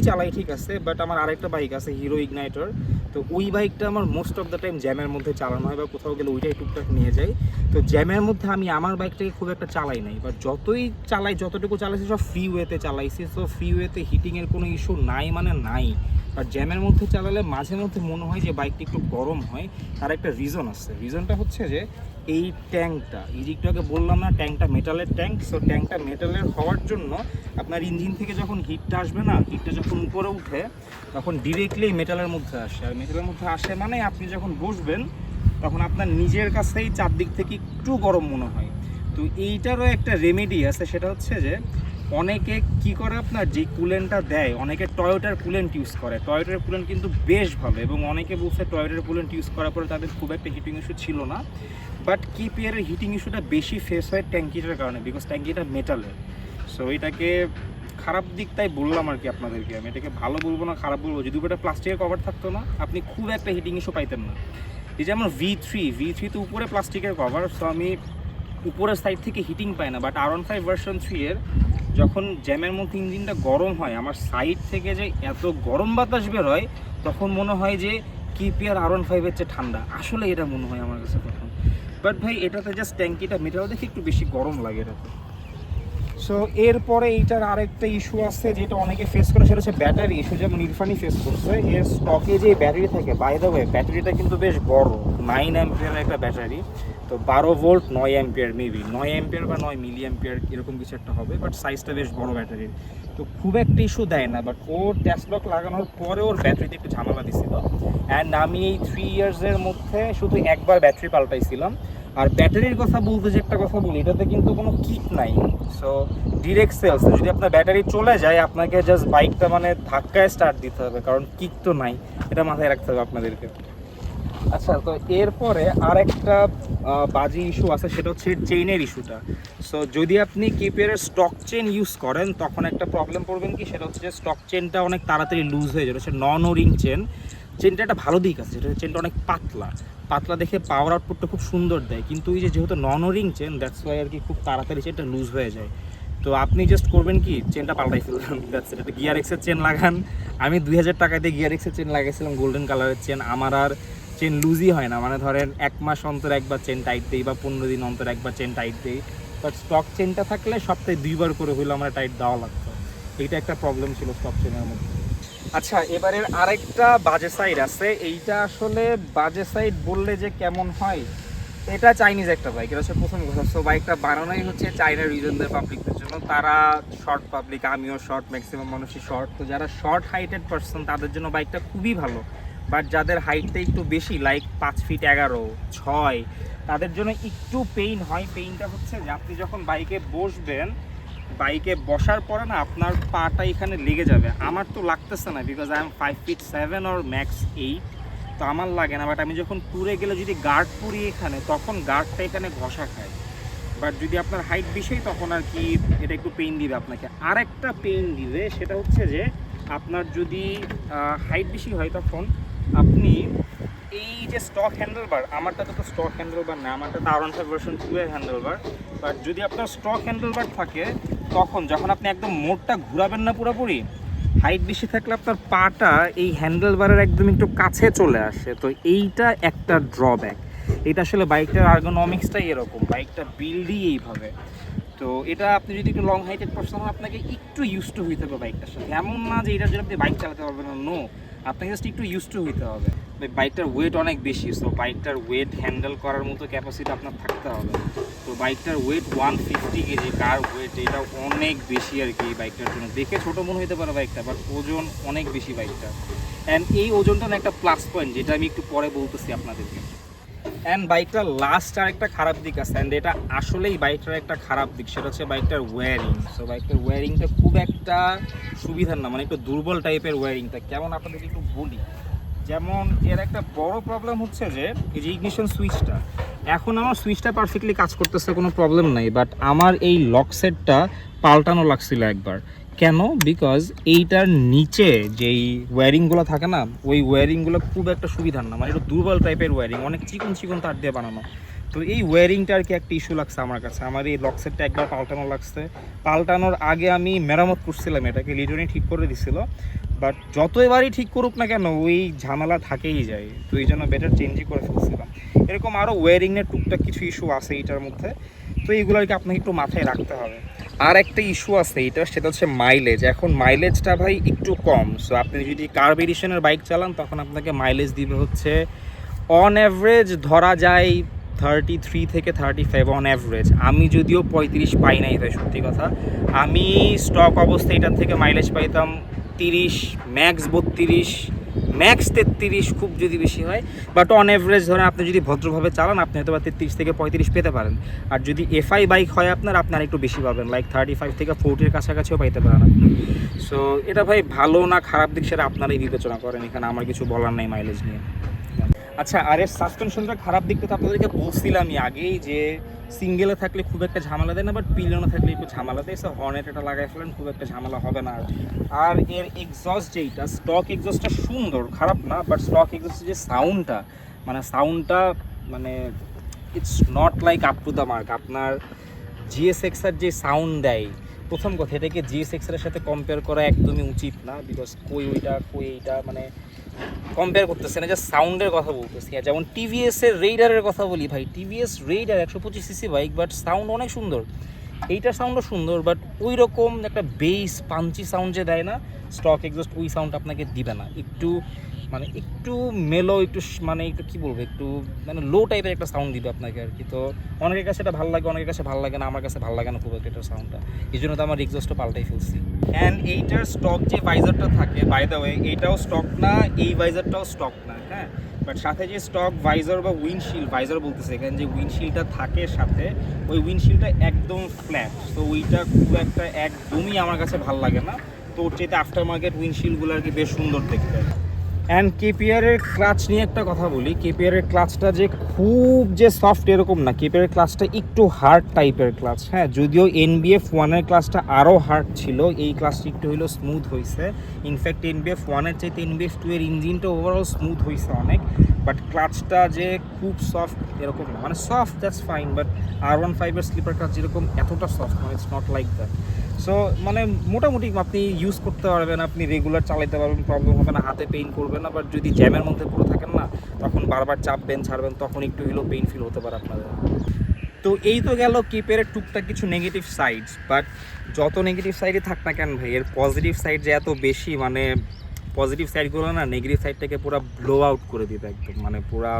চালাই ঠিক আছে, বাট আমার আরেকটা বাইক আছে হিরো ইগনাইটর, তো ওই বাইকটা আমার মোস্ট অফ দ্য টাইম জ্যামের মধ্যে চালানো হয় বা কোথাও গেলে ওইটাই টুকটাক নিয়ে যাই। তো জ্যামের মধ্যে আমি আমার বাইকটাকে খুব একটা চালাই নাই, বা যতই চালাই, যতটুকু চালাইছি সব ফ্রি ওয়েতে চালাইছি। সো ফ্রি ওয়েতে হিটিংয়ের কোনো ইস্যু নাই মানে নাই, আর জ্যামের মধ্যে চালালে মাঝে মধ্যে মনে হয় যে বাইকটা একটু গরম হয়। তার একটা রিজন আছে, রিজনটা হচ্ছে যে এই ট্যাঙ্কটা, এই যে একটু আগে বললাম না ট্যাঙ্কটা মেটালের ট্যাঙ্ক, সো ট্যাঙ্কটা মেটালের হওয়ার জন্য আপনার ইঞ্জিন থেকে যখন হিটটা আসবে না, হিটটা যখন উপরে উঠে তখন ডিরেক্টলি মেটালের মধ্যে আসে, আর মেটালের মধ্যে আসে মানে আপনি যখন বসবেন তখন আপনার নিজের কাছেই চারদিক থেকে একটু গরম মনে হয়। তো এইটারও একটা রেমেডি আছে, সেটা হচ্ছে যে অনেকে কি করে আপনার যে কুলেন্টটা দেয়, অনেকে টয়োটার কুলেন্ট ইউজ করে। টয়োটার কুলেন্ট কিন্তু বেশ ভালো, এবং অনেকে বলছে টয়োটার কুলেন্ট ইউজ করার পরে তাদের খুব একটা হিটিং ইস্যু ছিল না। বাট কিপিয়ারের হিটিং ইস্যুটা বেশি ফেস হয় ট্যাঙ্কিটার কারণে, বিকজ ট্যাঙ্কিটা মেটালের। সো এটাকে খারাপ দিক তাই বললাম আর কি আপনাদেরকে। আমি এটাকে ভালো বলবো না, খারাপ বলবো। যদি ওটা প্লাস্টিকের কভার থাকতো না, আপনি খুব একটা হিটিং ইস্যু পাইতেন না। এই যে আমার V3 তো উপরে প্লাস্টিকের কভার, সো আমি উপরের সাইড থেকে হিটিং পাই না। বাট R15 ভার্সন 3 এর যখন জ্যামের মধ্যে ইঞ্জিনটা গরম হয়, আমার সাইড থেকে যে এত গরম বাতাস বের হয়, তখন মনে হয় যে কিপিআর R15 এর চেয়ে ঠান্ডা। আসলে এটা মনে হয় আমার কাছে তখন। বাট ভাই এটাতে জাস্ট ট্যাঙ্কিটা মেটাল দেখে একটু বেশি গরম লাগে এটাতে। সো এরপরে এইটার আরেকটা ইস্যু আছে যেটা অনেকে ফেস করে, সেটা হচ্ছে ব্যাটারি ইস্যু। যেমন ইরফানি ফেস করছে। এর স্টকে যে ব্যাটারি থাকে, বাই দ্য ওয়ে ব্যাটারিটা কিন্তু বেশ বড়, 9 অ্যাম্পিয়ারের একটা ব্যাটারি। তো 12 ভোল্ট 9 অ্যাম্পিয়ার, মেবি 9 অ্যাম্পিয়ার বা 9 মিলি অ্যাম্পিয়ার এরকম কিছু একটা হবে। বাট সাইজটা বেশ বড় ব্যাটারির, তো খুব একটা ইস্যু দেয় না। বাট ওর টেস্টলক লাগানোর পরে ওর ব্যাটারিতে একটু ঝামেলা দিছিল। অ্যান্ড আমি এই 3 ইয়ার্সের মধ্যে শুধু একবার ব্যাটারি পাল্টাইছিলাম। আর ব্যাটারির কথা বলতে যে একটা কথা বলি, এটাতে কিন্তু কোনো কিক নাই। সো ডিরেক্ট সেলস, যদি আপনার ব্যাটারি চলে যায়, আপনাকে জাস্ট বাইকটা মানে ধাক্কায় স্টার্ট দিতে হবে, কারণ কিক তো নাই। এটা মাথায় রাখতে হবে আপনাদেরকে। আচ্ছা, তো এরপরে আরেকটা বাজে ইস্যু আছে, সেটা হচ্ছে চেইনের ইস্যুটা। সো যদি আপনি কিপিয়ারের স্টক চেন ইউজ করেন, তখন একটা প্রবলেম পড়বেন কি, সেটা হচ্ছে যে স্টক চেনটা অনেক তাড়াতাড়ি লুজ হয়ে যাবে। হচ্ছে নন ওরিং চেন। চেনটা একটা ভালো দিক আছে, যেটা চেনটা অনেক পাতলা দেখে পাওয়ার আউটপুটটা খুব সুন্দর দেয়। কিন্তু এই যে যেহেতু নন ওরিং চেন, দ্যাটস ওয়াই আর কি খুব তাড়াতাড়ি চেনটা লুজ হয়ে যায়। তো আপনি জাস্ট করবেন কি, চেনটা পাল্টাই ফেলবেন, দ্যাটস ইট। একটা গিয়ার এক্সের চেন লাগান। আমি 2000 টাকা দিয়ে গিয়ার এক্সের চেন লাগাইছিলাম, গোল্ডেন কালারের চেন। আমার আর চেন লুজই হয় না। মানে ধরেন 1 মাস অন্তর একবার চেন টাইট দিই, বা 15 দিন অন্তর একবার চেন টাইট দিই। বাট স্টক চেনটা থাকলে সপ্তাহে 2 বার করে হইলে আমার টাইট দেওয়া লাগতো। এইটা একটা প্রবলেম ছিল স্টক চেনের মধ্যে। আচ্ছা, এবারের আরেকটা বাজে সাইড আছে। এইটা আসলে বাজে সাইড বললে যে কেমন হয়, এটা চাইনিজ একটা বাইক। এটা হচ্ছে প্রথম কথা। সো বাইকটা বানানোই হচ্ছে চাইনার রিজনদের পাবলিকদের জন্য। তারা শর্ট পাবলিক, আমিও শর্ট, ম্যাক্সিমাম মানুষই শর্ট। তো যারা শর্ট হাইটেড পার্সন, তাদের জন্য বাইকটা খুবই ভালো। বাট যাদের হাইটটা একটু বেশি, লাইক 5 ফিট 11, 6, তাদের জন্য একটু পেইন হয়। পেইনটা হচ্ছে যে আপনি যখন বাইকে বসবেন, বাইকে বসার পরে না আপনার পাটা এখানে লেগে যাবে। আমার তো লাগতেছে না, because I am 5 feet 7 or max 8, তো আমার লাগে না। বাট আমি যখন ট্যুরে গেলে যদি গার্ড পরি এখানে, তখন গার্ডটা এখানে ঘষা খায়। বাট যদি আপনার হাইট বেশি, তখন আর কি এটা একটু পেইন দিবে আপনাকে। আরেকটা পেইন দিবে, সেটা হচ্ছে যে আপনার যদি হাইট বেশি হয়, তখন আপনি এই যে স্টক হ্যান্ডেলবার, আমারটা তো স্টক হ্যান্ডেলবার না, আমারটা তো R15 ভার্সন 2 এর হ্যান্ডেলবার। বাট যদি আপনার স্টক হ্যান্ডেলবার থাকে, তখন যখন আপনি একদম মোড়টা ঘুরাবেন না পুরোপুরি, হাইট বেশি থাকলে আপনার পাটা এই হ্যান্ডেলবারের একদম একটু কাছে চলে আসে। তো এইটা একটা ড্রব্যাক। এটা আসলে বাইকটার আর্গোনমিক্সটাই এরকম, বাইকটা বিল্ডই এইভাবে। তো এটা আপনি যদি একটু লং হাইটেড পারসন হন, আপনাকে একটু ইউজ টু হইতে হবে বাইকটার সাথে। এমন না যে এটার জন্য আপনি বাইক চালাতে পারবেন না, নো, আপনাকে জাস্ট একটু ইউজ টু হইতে হবে। বাইকটার ওয়েট অনেক বেশি। সো বাইকটার ওয়েট হ্যান্ডেল করার মতো ক্যাপাসিটি আপনার থাকতে হবে। তো বাইকটার ওয়েট 150 কেজি, কার ওয়েট, এটা অনেক বেশি আর কি এই বাইকটার জন্য। দেখে ছোটো মনে হতে পারে বাইকটা, বাট ওজন অনেক বেশি বাইকটা। অ্যান্ড এই ওজনটা না একটা প্লাস পয়েন্ট, যেটা আমি একটু পরে বলতেছি আপনাদেরকে। অ্যান্ড বাইকটার লাস্ট আর একটা খারাপ দিক আছে, অ্যান্ড এটা আসলেই বাইকটার একটা খারাপ দিক, সেটা হচ্ছে বাইকটার ওয়্যারিং। সো বাইকটার ওয়্যারিংটা খুব একটা সুবিধার না, মানে একটু দুর্বল টাইপের ওয়্যারিংটা। কেমন আপনাদেরকে একটু বলি। যেমন এর একটা বড় প্রবলেম হচ্ছে যে এই যে ইগনিশন সুইচটা, এখন আমার সুইচটা পারফেক্টলি কাজ করতেছে, কোনো প্রবলেম নাই। বাট আমার এই লক সেটটা পাল্টানো লাগছিল একবার। কেন? বিকজ এইটার নিচে যেই ওয়্যারিংগুলো থাকে না, ওই ওয়্যারিংগুলো খুব একটা সুবিধার না, মানে একটু দুর্বল টাইপের ওয়্যারিং, অনেক চিকন চিকন তার দিয়ে বানানো। তো এই ওয়্যারিংটা আর কি একটা ইস্যু লাগছে আমার কাছে। আমার এই লক সেটটা একবার পাল্টানো লাগছে। পাল্টানোর আগে আমি মেরামত করছিলাম, এটাকে লিটনি ঠিক করে দিছিল। বাট যতবারই ঠিক করুক না কেন, ওই ঝামেলা থাকেই যায়। তো এই জন্য বেটার চেঞ্জই করে ফেলছিলাম। এরকম আরও ওয়্যারিংয়ের টুকটাক কিছু ইস্যু আছে এইটার মধ্যে। তো এইগুলো আর কি আপনাকে একটু মাথায় রাখতে হবে। আর একটা ইস্যু আছে এইটা, সেটা হচ্ছে মাইলেজ। এখন মাইলেজটা ভাই একটু কম। সো আপনি যদি কার্ব এডিশনের বাইক চালান, তখন আপনাকে মাইলেজ দিবে হচ্ছে অন অ্যাভারেজ ধরা যায় 33 থেকে 35 অন অ্যাভারেজ। আমি যদিও 35 পাই নাই ভাই, সত্যি কথা। আমি স্টক অবস্থায় এটার থেকে মাইলেজ পাইতাম 30, ম্যাক্স 32, ম্যাক্স 33 খুব যদি বেশি হয়, বাট অন অ্যাভারেজ ধরেন আপনি যদি ভদ্রভাবে চালান আপনি হয়তো বা 33 থেকে 35 পেতে পারেন। আর যদি এফআই বাইক হয় আপনার একটু বেশি পাবেন, লাইক 35 থেকে 40-র কাছাকাছিও পাইতে পারেন আপনি। সো এটা ভাই ভালো না খারাপ দিক সেটা আপনারাই বিবেচনা করেন, এখানে আমার কিছু বলার নাই মাইলেজ নিয়ে। আচ্ছা, আর এর সাসপেনশনটা খারাপ দিকটা তো আপনাদেরকে বলছিলামই আগেই যে সিঙ্গেলে থাকলে খুব একটা ঝামেলা দেয় না, বাট পিলিয়নে থাকলে একটু ঝামেলা দেয়। সো হর্নেট এটা লাগাই ফেলেন, খুব একটা ঝামেলা হবে না। আর এর এক্সস্ট যেইটা, স্টক এক্সস্টটা সুন্দর, খারাপ না, বাট স্টক এক্সস্টের যে সাউন্ডটা মানে it's not like up to the mark. আপনার জিএসএক্সআর যে সাউন্ড দেয়, প্রথম কথা এটাকে জিএসএক্সআর সাথে কম্পেয়ার করা একদমই উচিত না, বিকজ কই এইটা মানে কম্পেয়ার করতেছে না, জাস্ট সাউন্ডের কথা বলতেছি। আর যেমন টিভিএসের রেইডারের কথা বলি ভাই, TVS Raider 125 CC bike, but sound অনেক সুন্দর। এইটার সাউন্ডও সুন্দর, বাট ওই রকম একটা বেস পাঞ্চি সাউন্ড যে দেয় না স্টক এক্সস্ট, ওই সাউন্ড আপনাকে দিবে না। একটু মেলো, একটু কী বলবো, একটু লো টাইপের একটা সাউন্ড দিবে আপনাকে আর কি। তো অনেকের কাছে এটা ভালো লাগে, অনেকের কাছে ভালো লাগে না, আমার কাছে ভালো লাগে না খুব একটা এটার সাউন্ডটা, এই জন্য তো আমার এক্সস্টটা পাল্টাই ফেলছি। অ্যান্ড এইটার স্টক যে ভাইজারটা থাকে, বাই দ্য ওয়ে এইটাও স্টক না, এই ভাইজারটাও স্টক না, হ্যাঁ। বাট সাথে যে স্টক ভাইজার বা ভাইজার বলতেছে এখানে, যে উইন্ডশিল্ডটা থাকে সাথে, ওই উইন্ডশিল্ডটা একদম ফ্ল্যাট। তো ওইটা খুব একটা একদমই আমার কাছে ভালো লাগে না। তো ওর চাইতে আফটার মার্কেট উইন্ডশিল্ডগুলো আর কি বেশ সুন্দর দেখতে। অ্যান্ড কেপিআরের ক্লাচ নিয়ে একটা কথা বলি, কেপিআরের ক্লাচটা যে খুব যে সফট এরকম না, কেপিআরের ক্লাচটা একটু হার্ড টাইপের ক্লাচ, হ্যাঁ। যদিও এনবিএফ 1-এর ক্লাচটা আরও হার্ড ছিল, এই ক্লাচটা একটু হইলেও স্মুথ হয়েছে। ইনফ্যাক্ট এনবিএফ 1-এর চাইতে এনবিএফ 2-এর ইঞ্জিনটা ওভারঅল স্মুথ হয়েছে অনেক, বাট ক্লাচটা যে খুব সফট এরকম না, মানে সফট দ্যাটস ফাইন, বাট R15-এর স্লিপার ক্লাচ যেরকম এতটা সফট, মানে it's not like that. So মোটামুটি আপনি ইউজ করতে পারবেন, আপনি রেগুলার চালাতে পারবেন, প্রবলেম হবে না, হাতে পেইন করবে না। বাট যদি জ্যামের মধ্যে পুরো থাকেন না, তখন বারবার চাপবেন ছাড়বেন, তখন একটু হলেও পেইন ফিল হতে পারে আপনাদের। তো এই তো গেল কেপিআরের টুকটাক কিছু নেগেটিভ সাইডস, বাট যত নেগেটিভ সাইডই থাক না কেন ভাই, এর পজিটিভ সাইড যে এত বেশি, পজিটিভ সাইডগুলো না নেগেটিভ সাইডটাকে পুরো ব্লো আউট করে দিবে একদম, পুরা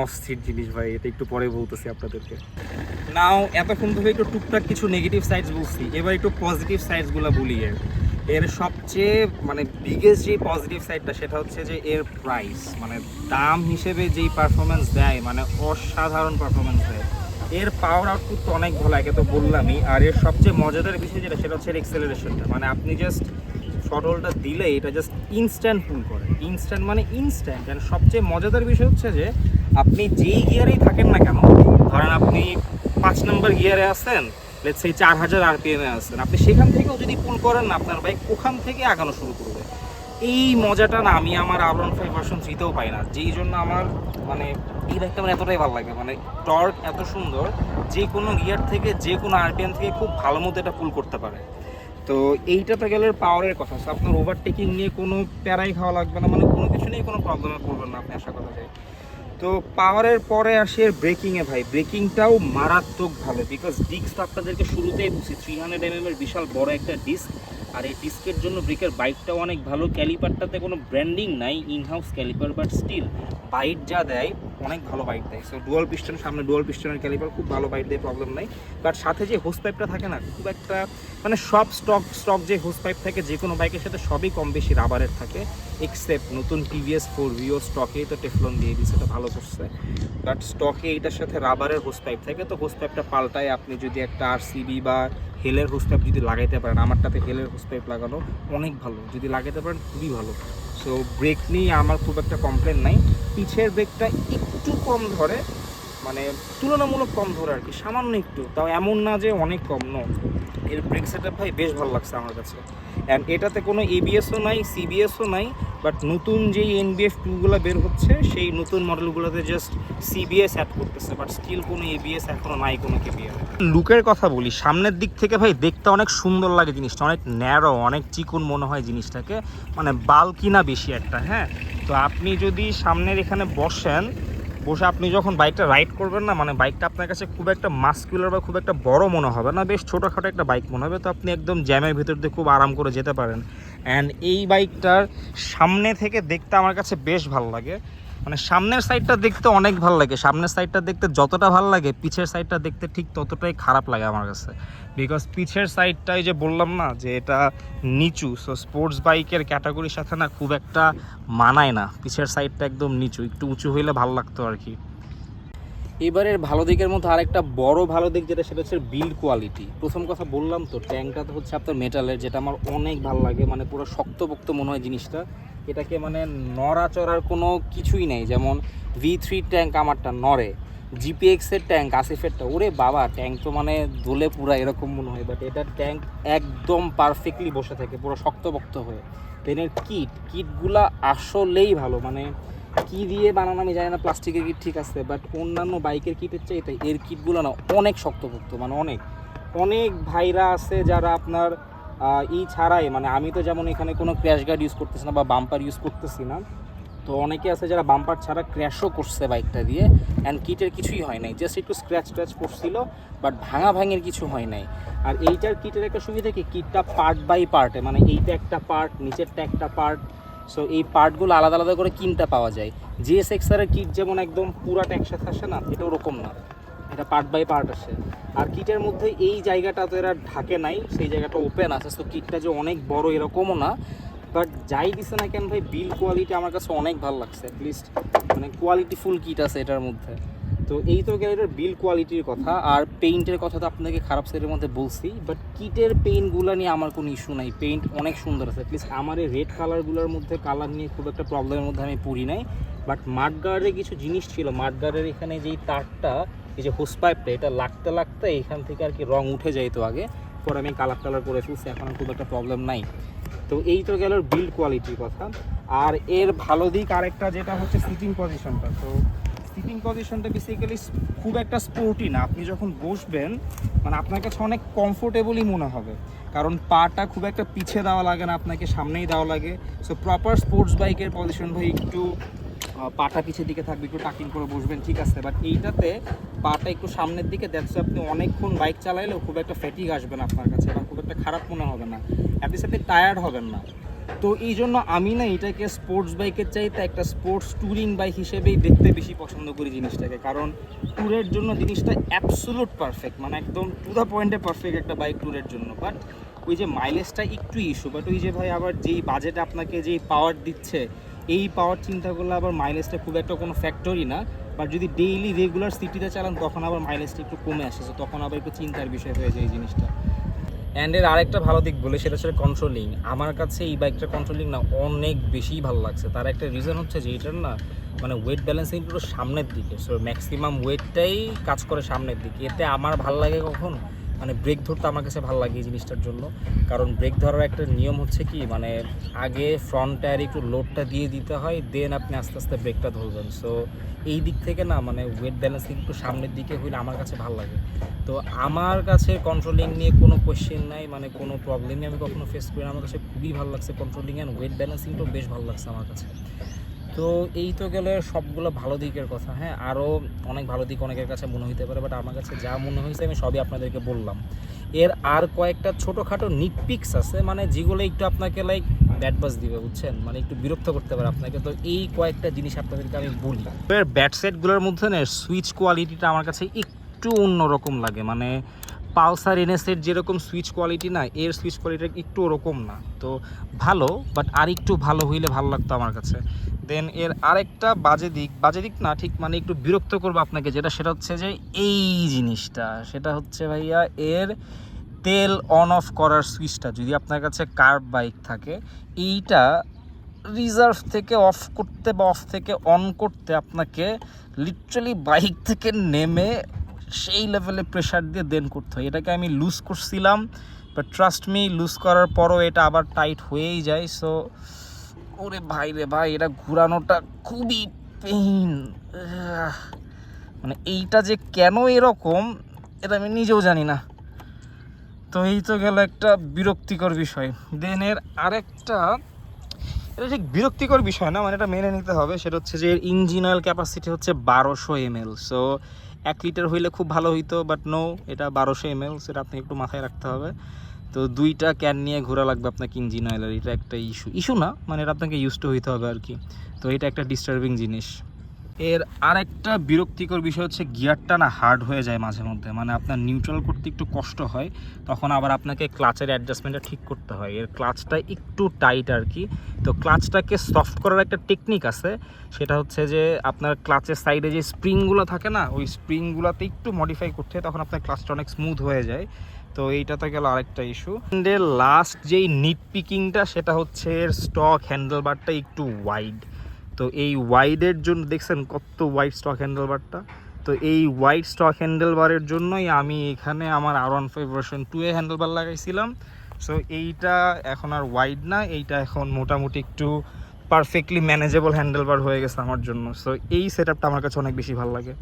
অস্থির জিনিস ভাই। এটা একটু পরে বলতেছি আপনাদেরকে। নাও এতক্ষণ ধরে একটু টুকটাক কিছু নেগেটিভ সাইডস বলছি, এবার একটু পজিটিভ সাইডসগুলো বলি। এর সবচেয়ে বিগেস্ট যে পজিটিভ সাইডটা, সেটা হচ্ছে যে এর প্রাইস, দাম হিসেবে যেই পারফরমেন্স দেয়, অসাধারণ পারফরমেন্স দেয়। এর পাওয়ার আউটপুট তো অনেক ভালো, একে তো বললামই। আর এর সবচেয়ে মজাদার বিষয় যেটা, সেটা হচ্ছে এর এক্সেলারেশনটা। আপনি জাস্ট শটলটা দিলে এটা জাস্ট ইনস্ট্যান্ট পুল করে, ইনস্ট্যান্ট। অ্যান্ড সবচেয়ে মজাদার বিষয় হচ্ছে যে আপনি যেই গিয়ারেই থাকেন না কেন, ধরেন আপনি 5 নম্বর গিয়ারে আছেন, লেটস সে 4000 আরপিএমে আছেন, আপনি সেখান থেকেও যদি পুল করেন না, আপনার বাইক ওখান থেকে আগানো শুরু করবে। এই মজাটা না আমি আমার R15 ভার্সন 3-তেও পাই না, যেই জন্য আমার এই বাইকটা আমার এতটাই ভালো লাগে। টর্ক এত সুন্দর, যে কোনো গিয়ার থেকে যে কোনো আরপিএম থেকে খুব ভালো মতো এটা পুল করতে পারে। তো এইটা তো গেল পাওয়ারের কথা। আপনার ওভারটেকিং নিয়ে কোনো প্যারাই খাওয়া লাগবে না, কোনো কিছু নিয়ে কোনো প্রবলেমে পড়বেন না আপনি, আশা করা যায়। তো পাওয়ারের পরে আসি এর ব্রেকিংয়ে ভাই, ব্রেকিংটাও মারাত্মক ভালো, বিকজ ডিস্ক তো আপনাদেরকে শুরুতেই বলছি 300mm এর বিশাল বড় একটা ডিস্ক। আর এই ডিস্কের জন্য ব্রেকের বাইকটাও অনেক ভালো। ক্যালিপারটাতে কোনো ব্র্যান্ডিং নাই, in-house caliper, but still bite যা দেয় অনেক ভালো বাইট দেয়। সো ডুয়াল পিস্টন, সামনে ডুয়াল পিস্টনের ক্যালিপার, খুব ভালো বাইট দেয়, প্রবলেম নাই। বাট সাথে যে হোস পাইপটা থাকে না, খুব একটা সব স্টক যে হোস পাইপ থাকে যে কোনো বাইকের সাথে সবই কম বেশি রাবারের থাকে, এক্সেপ্ট নতুন টিভিএস 4VO স্টকেই তো টেফলন দিয়ে দিচ্ছে, এটা ভালো করছে। বাট স্টকে এইটার সাথে রাবারের হোস পাইপ থাকে, তো হোস পাইপটা পাল্টায় আপনি যদি একটা আরসিবি বা হেলের হোস পাইপ যদি লাগাইতে পারেন, আমারটাতে হেলের হোস পাইপ লাগানো অনেক ভালো, যদি লাগাইতে পারেন খুবই ভালো। সো ব্রেক নিয়ে আমার খুব একটা কমপ্লেন নাই। পিছের ব্রেকটা একটু কম ধরে, তুলনামূলক কম ধরে আর কি, সামান্য একটু, তাও এমন না যে অনেক কম। এর ব্রেক সেটআপ ভাই বেশ ভালো লাগছে আমার কাছে। অ্যান্ড এটাতে কোনো এবিএসও নাই, সিবিএসও নাই, বাট নতুন যেই এনবিএফ 2গুলো বের হচ্ছে, সেই নতুন মডেলগুলোতে জাস্ট সিবিএস অ্যাড করতেছে, বাট স্টিল কোনো এবিএস এখনও নাই কোনো কেবিআর। লুকের কথা বলি, সামনের দিক থেকে ভাই দেখতে অনেক সুন্দর লাগে জিনিসটা, অনেক ন্যারো, অনেক চিকন মনে হয় জিনিসটাকে, বাল্কি না বেশি একটা, হ্যাঁ। তো আপনি যদি সামনের এখানে বসে আপনি যখন বাইকটা রাইড করবেন না, বাইকটা আপনার কাছে খুব একটা মাস্কুলার বা খুব একটা বড় মনে হবে না, বেশ ছোটোখাটো একটা বাইক মনে হবে। তো আপনি একদম জ্যামের ভিতর দিয়ে খুব আরাম করে যেতে পারেন। অ্যান্ড এই বাইকটার সামনে থেকে দেখতে আমার কাছে বেশ ভালো লাগে। মানে সামনের সাইডটা দেখতে অনেক ভালো লাগে, সামনের সাইডটা দেখতে যতটা ভালো লাগে পিছের সাইডটা দেখতে ঠিক ততটাই খারাপ লাগে আমার কাছে। বিকজ পিছের সাইডটাই যে বললাম না যে এটা নিচু, সো স্পোর্টস বাইকের ক্যাটাগরির সাথে না খুব একটা মানায় না, পিছের সাইডটা একদম নিচু, একটু উঁচু হইলে ভালো লাগতো আর কি। এবারের ভালো দিকের মধ্যে আরেকটা বড় ভালো দিক যেটা, সেটা হচ্ছে বিল্ড কোয়ালিটি। প্রথম কথা বললাম তো, ট্যাঙ্কটা তো হচ্ছে আপনার মেটালের, যেটা আমার অনেক ভালো লাগে, মানে পুরো শক্তপোক্ত মনে হয় জিনিসটা। এটাকে মানে নড়াচড়ার কোনো কিছুই নেই, যেমন V3 ট্যাঙ্ক আমারটা নড়ে, GPX-এর ট্যাঙ্ক আসিফেরটা ওরে বাবা ট্যাঙ্ক তো মানে দোলে পুরা এরকম মনে হয়, বাট এটার ট্যাঙ্ক একদম পারফেক্টলি বসে থাকে পুরো শক্তপোক্ত হয়ে। দেন এর কিটগুলা আসলেই ভালো, মানে কি দিয়ে বানানো আমি জানি না, প্লাস্টিকের কিট ঠিক আছে, বাট অন্যান্য বাইকের কিটের চাইতে এর কিটগুলো না অনেক শক্তপোক্ত, মানে অনেক অনেক ভাইরা আছে যারা আপনার ছাড়াই, মানে আমি তো যেমন এখানে কোনো ক্র্যাশ গার্ড ইউজ করতেছি না বা বাম্পার ইউজ করতেছি না, তো অনেকে আছে যারা বাম্পার ছাড়া ক্র্যাশও করছে বাইকটা দিয়ে, অ্যান্ড কিটের কিছুই হয় নাই, জাস্ট একটু স্ক্র্যাচ করছিল, বাট ভাঙের কিছু হয় নাই। আর এইটার কিটের একটা সুবিধা কি, কিটটা পার্ট বাই পার্টে, মানে এইটা একটা পার্ট, নিচেরটা একটা পার্ট, সো এই পার্টগুলো আলাদা আলাদা করে কিনতে পাওয়া যায়। GSX-এর কিট যেমন একদম পুরাটা একসাথে আসে না, এটা ওরকম না, এটা পার্ট বাই পার্ট আসে। আর কিটের মধ্যে এই জায়গাটা তো এরা ঢাকে নাই, সেই জায়গাটা ওপেন আছে, তো কিটটা যে অনেক বড় এরকমও না, বাট যাই দিছে না কেন ভাই বিল্ড কোয়ালিটি আমার কাছে অনেক ভালো লাগছে, অ্যাটলিস্ট মানে কোয়ালিটিফুল কিট আছে এটার মধ্যে। তো এই তো গেল এটার বিল্ড কোয়ালিটির কথা। আর পেইন্টের কথা তো আপনাকে খারাপ সাইডের মধ্যে বলছি, বাট কিটের পেইন্টগুলো নিয়ে আমার কোনো ইস্যু নাই, পেইন্ট অনেক সুন্দর আছে, অ্যাটলিস্ট আমার এই রেড কালারগুলোর মধ্যে কালার নিয়ে খুব একটা প্রবলেমের মধ্যে আমি পড়ি নাই। বাট মাডগার্ডে কিছু জিনিস ছিল, মাডগার্ডের এখানে যেই তারটা, এই যে হোস পাইপটা, এটা লাগতে লাগতে এখান থেকে আর কি রং উঠে যাইতো আগে, পরে আমি কালার করে ফেলছি, এখন আর খুব একটা প্রবলেম নাই। তো এই তো গেল বিল্ড কোয়ালিটির কথা। আর এর ভালো দিক আরেকটা যেটা হচ্ছে সিটিং পজিশনটা। তো সিটিং পজিশনটা বেসিক্যালি খুব একটা স্পোর্টি না, আপনি যখন বসবেন মানে আপনার কাছে অনেক কমফোর্টেবলই মনে হবে, কারণ পাটা খুব একটা পিছিয়ে দেওয়া লাগে না, আপনাকে সামনেই দেওয়া লাগে। সো প্রপার স্পোর্টস বাইকের পজিশন ভাই একটু পাটা পিছের দিকে থাকবে, একটু টাকিং করে বসবেন, ঠিক আছে, বাট এইটাতে পাটা একটু সামনের দিকে, দেখছো আপনি অনেকক্ষণ বাইক চালাইলেও খুব একটা ফ্যাটিগ আসবে না আপনার কাছে, বা খুব একটা খারাপ মনে হবে না, অ্যাটলিস্ট আপনি টায়ার্ড হবেন না। তো এই জন্য আমি না এটাকে স্পোর্টস বাইকের চাইতে একটা স্পোর্টস ট্যুরিং বাইক হিসেবেই দেখতে বেশি পছন্দ করি জিনিসটাকে, কারণ ট্যুরের জন্য জিনিসটা অ্যাবসোলুট পারফেক্ট, মানে একদম টু দ্য পয়েন্টে পারফেক্ট একটা বাইক ট্যুরের জন্য। বাট ওই যে মাইলেজটা একটু ইস্যু, বাট ওই যে ভাই আবার যেই বাজেট আপনাকে যেই পাওয়ার দিচ্ছে, এই পাওয়ার চিন্তা করলে আবার মাইলেজটা খুব একটা কোনো ফ্যাক্টরই না। বাট যদি ডেইলি রেগুলার সিটিতে চালান তখন আবার মাইলেজটা একটু কমে আসে, তো তখন আবার একটু চিন্তার বিষয় হয়ে যায় এই জিনিসটা। অ্যান্ড এর আরেকটা ভালো দিক বলে সেটা হচ্ছে কন্ট্রোলিং। আমার কাছে এই বাইকটার কন্ট্রোলিং না অনেক বেশি ভালো লাগছে, তার একটা রিজন হচ্ছে যে এটার না মানে ওয়েট ব্যালেন্সিং পুরো সামনের দিকে, সো ম্যাক্সিমাম ওয়েটটাই কাজ করে সামনের দিকে। এতে আমার ভালো লাগে কখন, মানে ব্রেক ধরতে আমার কাছে ভালো লাগে এই জিনিসটার জন্য, কারণ ব্রেক ধরার একটা নিয়ম হচ্ছে কি, মানে আগে ফ্রন্ট টায়ারে একটু লোডটা দিয়ে দিতে হয়, দেন আপনি আস্তে আস্তে ব্রেকটা ধরবেন। সো এই দিক থেকে না মানে ওয়েট ব্যালেন্সিং একটু সামনের দিকে হইলে আমার কাছে ভালো লাগে। তো আমার কাছে কন্ট্রোলিং নিয়ে কোনো কোয়েশ্চেন নাই, মানে কোনো প্রবলেমই আমি কখনো ফেস করি না, আমার কাছে খুবই ভালো লাগছে কন্ট্রোলিং অ্যান্ড ওয়েট ব্যালেন্সিংটাও বেশ ভালো লাগছে আমার কাছে। তো এই তো গেলে সবগুলো ভালো দিকের কথা। হ্যাঁ, আরও অনেক ভালো দিক অনেকের কাছে মনে হতে পারে, বাট আমার কাছে যা মনে হয়েছে আমি সবই আপনাদেরকে বললাম। এর আর কয়েকটা ছোটোখাটো নিটপিক্স আছে, মানে যেগুলো একটু আপনাকে লাইক ব্যাড বাস দিবে, বুঝছেন, মানে একটু বিরক্ত করতে পারে আপনাকে। তো এই কয়েকটা জিনিস আপনাদেরকে আমি বলি। এর ব্যাট সেটগুলোর মধ্যে না সুইচ কোয়ালিটিটা আমার কাছে একটু অন্যরকম লাগে, মানে পালসার এনএসের যেরকম সুইচ কোয়ালিটি না, এর সুইচ কোয়ালিটি একটু ওরকম না, তো ভালো, বাট আর একটু ভালো হইলে ভালো লাগতো আমার কাছে। দেন এর আরেকটা বাজে দিক না ঠিক, মানে একটু বিরক্ত করবে আপনাকে যেটা, সেটা হচ্ছে যে এই জিনিসটা, সেটা হচ্ছে ভাইয়া এর তেল অন অফ করার সুইচটা। যদি আপনার কাছে কার্ভ বাইক থাকে, এইটা রিজার্ভ থেকে অফ করতে বা অফ থেকে অন করতে আপনাকে লিটারালি বাইক থেকে নেমে সেই লেভেলে প্রেশার দিয়ে দেন করতে হয়। এটাকে আমি লুজ করছিলাম, বাট ট্রাস্ট মি লুজ করার পরও এটা আবার টাইট হয়েই যায়। সো ওরে ভাই রে ভাই, এটা ঘুরানোটা খুবই পেইন, মানে এইটা যে কেন এরকম এটা আমি নিজেও জানি না। তো এই তো গেল একটা বিরক্তিকর বিষয়। দেন এর আরেকটা, এটা ঠিক বিরক্তিকর বিষয় না, মানে এটা মেনে নিতে হবে, সেটা হচ্ছে যে এর ইঞ্জিন অয়েল ক্যাপাসিটি হচ্ছে 1200 ml। সো 1 লিটার হইলে খুব ভালো হইতো, বাট নো, এটা 1200 ml, সেটা আপনি একটু মাথায় রাখতে হবে। তো 2টা ক্যান নিয়ে ঘোরা লাগবে আপনাকে ইঞ্জিন অয়েলের, এটা একটা ইস্যু না, মানে এটা আপনাকে ইউজ টু হইতে হবে আর কি। তো এটা একটা ডিস্টার্বিং জিনিস। এর আরেকটা বিরক্তিকর বিষয় হচ্ছে গিয়ারটা না হার্ড হয়ে যায় মাঝে মধ্যে, মানে আপনার নিউট্রাল করতে একটু কষ্ট হয়, তখন আবার আপনাকে ক্লাচের অ্যাডজাস্টমেন্টটা ঠিক করতে হয়। এর ক্লাচটা একটু টাইট আর কি। তো ক্লাচটাকে সফট করার একটা টেকনিক আছে, সেটা হচ্ছে যে আপনার ক্লাচের সাইডে যে স্প্রিংগুলো থাকে না, ওই স্প্রিংগুলোতে একটু মডিফাই করতে হয়, তখন আপনার ক্লাচটা অনেক স্মুথ হয়ে যায়। তো এইটাতে গেল আরেকটা ইস্যু। এর লাস্ট যেই নিট পিকিংটা সেটা হচ্ছে এর স্টক হ্যান্ডেলবারটা একটু ওয়াইড। তো এই ওয়াইডের জন্য দেখছেন কত ওয়াইড স্টক হ্যান্ডেলবারটা, তো এই ওয়াইড স্টক হ্যান্ডেলবারের জন্যই আমি এখানে আমার R15 ভার্সন 2 এ হ্যান্ডেলবার লাগাইছিলাম। সো এইটা এখন আর ওয়াইড না, এইটা এখন মোটামুটি একটু পারফেক্টলি ম্যানেজেবল হ্যান্ডেলবার হয়ে গেছে আমার জন্য। সো এই সেটআপটা আমার কাছে অনেক বেশি ভালো লাগে।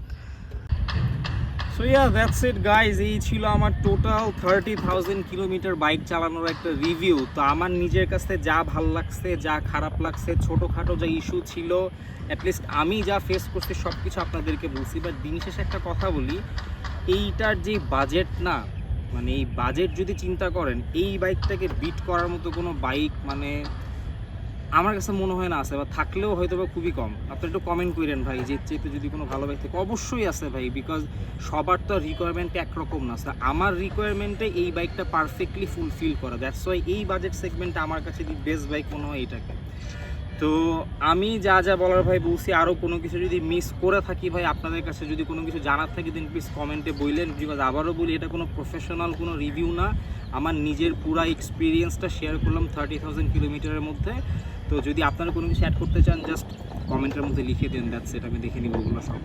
So yeah that's it guys, এই ছিল আমার টোটাল 30,000 কিলোমিটার বাইক চালানোর একটা রিভিউ। তো আমার নিজের কাছে যা ভাল লাগছে, যা খারাপ লাগছে, ছোটোখাটো যা ইস্যু ছিল, অ্যাটলিস্ট আমি যা ফেস করছি সব কিছু আপনাদেরকে বলছি। বাট দিন শেষে একটা কথা বলি, এইটার যে বাজেট না, মানে এই বাজেট যদি চিন্তা করেন, এই বাইকটাকে বিট করার মতো কোনো বাইক মানে আমার কাছে মনে হয় না আছে, বা থাকলেও হয়তো বা খুবই কম। আপনারা একটু কমেন্ট করেন ভাই যে চেয়ে যদি কোনো ভালো বাইক থাকে। অবশ্যই আছে ভাই, বিকজ সবার তো রিকোয়ারমেন্ট একরকম না। আমার রিকোয়ারমেন্টে এই বাইকটা পারফেক্টলি ফুলফিল করা, দ্যাটস ওয়াই এই বাজেট সেগমেন্টে আমার কাছে দি বেস্ট বাইক মনে হয় এইটাকে। তো আমি যা যা বলার ভাই বলছি, আরও কোনো কিছু যদি মিস করে থাকি ভাই, আপনাদের কাছে যদি কোনো কিছু জানার থাকে দেন প্লিজ কমেন্টে বললেন। বিকজ আবারও বলি, এটা কোনো প্রফেশনাল কোনো রিভিউ না, আমার নিজের পুরা এক্সপিরিয়েন্সটা শেয়ার করলাম 30,000 কিলোমিটারের মধ্যে। তো যদি আপনারা কোনো কিছু অ্যাড করতে চান জাস্ট কমেন্টের মধ্যে লিখে দেন, দ্যাটস ইট, আমি দেখে নিব ওগুলো সব।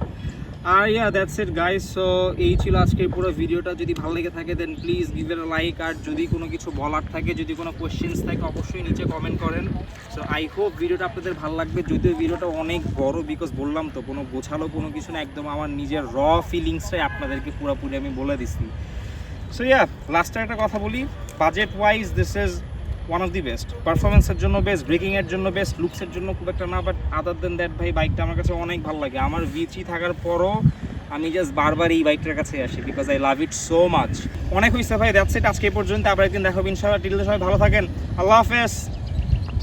আর yeah that's it guys. So এই ছিল আজকের পুরো ভিডিওটা। যদি ভালো লেগে থাকে then please give it a like. আর যদি কোনো কিছু বলার থাকে, যদি কোনো কোয়েশ্চেন্স থাকে, অবশ্যই নিচে কমেন্ট করেন। সো আই হোপ ভিডিওটা আপনাদের ভালো লাগবে। যদিও ভিডিওটা অনেক বড়, বিকজ বললাম তো কোনো গোছালো কোনো কিছু না, একদম আমার নিজের র ফিলিংসটাই আপনাদেরকে পুরোপুরি আমি বলে দিচ্ছি। সো ইয়া লাস্টে একটা কথা বলি, budget wise this is one of the best. পারফরমেন্সের জন্য বেস্ট, ব্রেকিংয়ের জন্য বেস্ট, লুকসের জন্য খুব একটা না, বাট আদার দেন দ্যাট ভাই বাইকটা আমার কাছে অনেক ভালো লাগে। আমার V3 থাকার পরও আমি জাস্ট বারবার এই বাইকটার কাছে আসি, because I love it so much. অনেক হয়েছে ভাই, দ্যাটস ইট, আজকে এই পর্যন্ত। আবার একদিন দেখাবো ইনশাআল্লাহ। টিল সবাই ভালো থাকেন, আল্লাহ হাফেজ।